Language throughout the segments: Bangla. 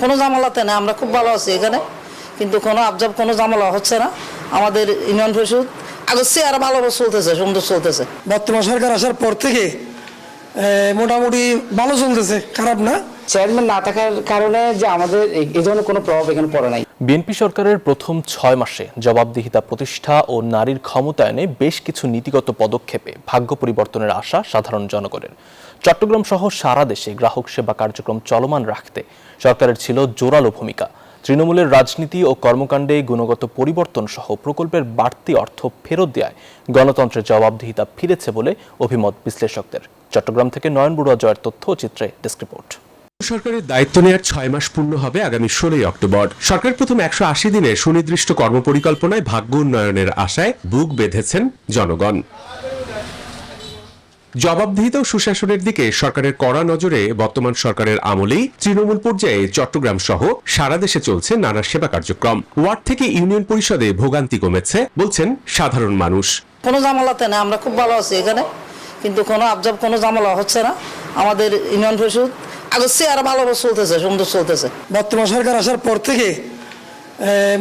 কোনো ঝামেলাতে না, আমরা খুব ভালো আছি এখানে, কিন্তু কোনো আবজাব কোনো ঝামেলা হচ্ছে না। আমাদের ইউনিয়ন পরিষদ আগের আরো ভালো চলতেছে, সুন্দর চলতেছে। বর্তমান সরকার আসার পর থেকে মোটামুটি ভালো চলতেছে, খারাপ না। চেয়ারম্যান না থাকার কারণে যে আমাদের এই ধরনের কোনো প্রভাব এখানে পড়ে নাই। বিএনপি সরকারের প্রথম 6 মাসে জবাবদিহিতা প্রতিষ্ঠা ও নারীর ক্ষমতায়নে বেশ কিছু নীতিগত পদক্ষেপে ভাগ্য পরিবর্তনের আশা সাধারণ জনগণের। চট্টগ্রাম সহ সারা দেশে গ্রাহক সেবা কার্যক্রম চলমান রাখতে সরকারের ছিল জোরালো ভূমিকা। তৃণমূলের রাজনীতি ও কর্মকাণ্ডে গুণগত পরিবর্তন সহ প্রকল্পের বাড়তি অর্থ ফেরত দেওয়ায় গণতন্ত্রের জবাবদিহিতা ফিরেছে বলে অভিমত বিশ্লেষকদের। চট্টগ্রাম থেকে নয়ন বড়ুয়া জয়ের তথ্য চিত্রে ডেস্ক রিপোর্ট। সরকারের দায়িত্ব নেওয়ার 6 মাস পূর্ণ হবে আগামী 16 অক্টোবর। সরকারের প্রথম 180 দিনে সুনির্দিষ্ট কর্মপরিকল্পনায় ভাগ্য উন্নয়নের আশায় বুক বেঁধেছেন জনগণ। জবাবদিহিতা ও সুশাসনের দিকে সরকারের কড়া নজরে বর্তমান সরকারের আমলেই তৃণমূল পর্যায়ে চট্টগ্রাম সহ সারা দেশে চলছে নানা সেবা কার্যক্রম। ওয়ার্ড থেকে ইউনিয়ন পরিষদে ভোগান্তি কমেছে বলছেন সাধারণ মানুষ। কোনো ঝামেলাতে না, আমরা খুব ভালো আছি এখানে, কিন্তু কোনো আবজাব কোনো ঝামেলা হচ্ছে না। আমাদের ইউনিয়ন পরিষদ আগের আরো ভালো চলতেছে, সুন্দর চলতেছে। বর্তমান সরকার আসার পর থেকে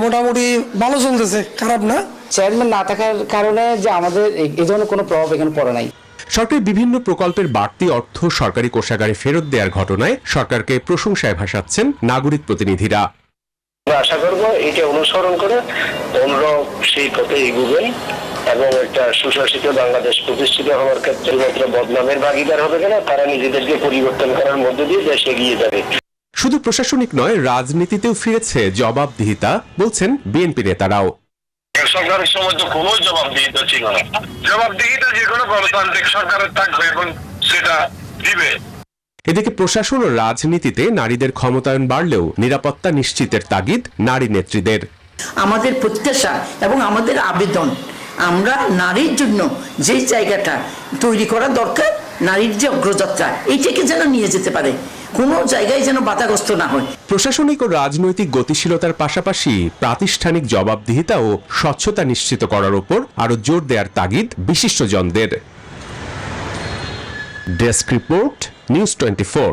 মোটামুটি ভালো চলতেছে, খারাপ না। চেয়ারম্যান না থাকার কারণে যে আমাদের এই ধরনের কোনো প্রভাব এখানে পড়ে নাই। সরকারের বিভিন্ন প্রকল্পের বাড়তি অর্থ সরকারি কোষাগারে ফেরত দেওয়ার ঘটনায় সরকারকে প্রশংসায় ভাসাচ্ছেন নাগরিক প্রতিনিধিরা। আশা করব এটা অনুসরণ করে তোমরা সেই পথে এগোবেন এবং একটা সুশাসিত বাংলাদেশ প্রতিষ্ঠিত হওয়ার ক্ষেত্রে মাত্র বদনামের ভাগিদার হবে না, তারা নিজেদেরকে পরিবর্তন করার মধ্য দিয়ে দেশ এগিয়ে যাবে। শুধু প্রশাসনিক নয়, রাজনীতিতেও ফিরেছে জবাবদিহিতা বলছেন বিএনপি নেতারাও। সরকারের সময় তো কোনো জবাবদিহিতা ছিল না। জবাবদিহিতা যে কোনো গণতান্ত্রিক সরকারের থাকবে এবং সেটা দিবে। এদিকে প্রশাসন ও রাজনীতিতে নারীদের ক্ষমতায়ন বাড়লেও নিরাপত্তা নিশ্চিতের তাগিদ নারী নেত্রীদের। আমাদের প্রত্যাশা এবং আমাদের আবেদন, আমরা নারীর জন্য যে জায়গাটা তৈরি করা দরকার, নারীর যে অগ্রযাত্রা এইটাকে যেন নিয়ে যেতে পারে, কোনো জায়গায় যেন বাধাগ্রস্ত না হয়। প্রশাসনিক ও রাজনৈতিক গতিশীলতার পাশাপাশি প্রাতিষ্ঠানিক জবাবদিহিতা ও স্বচ্ছতা নিশ্চিত করার উপর আরো জোর দেওয়ার তাগিদ বিশিষ্টজনদের। Desk report, news 24।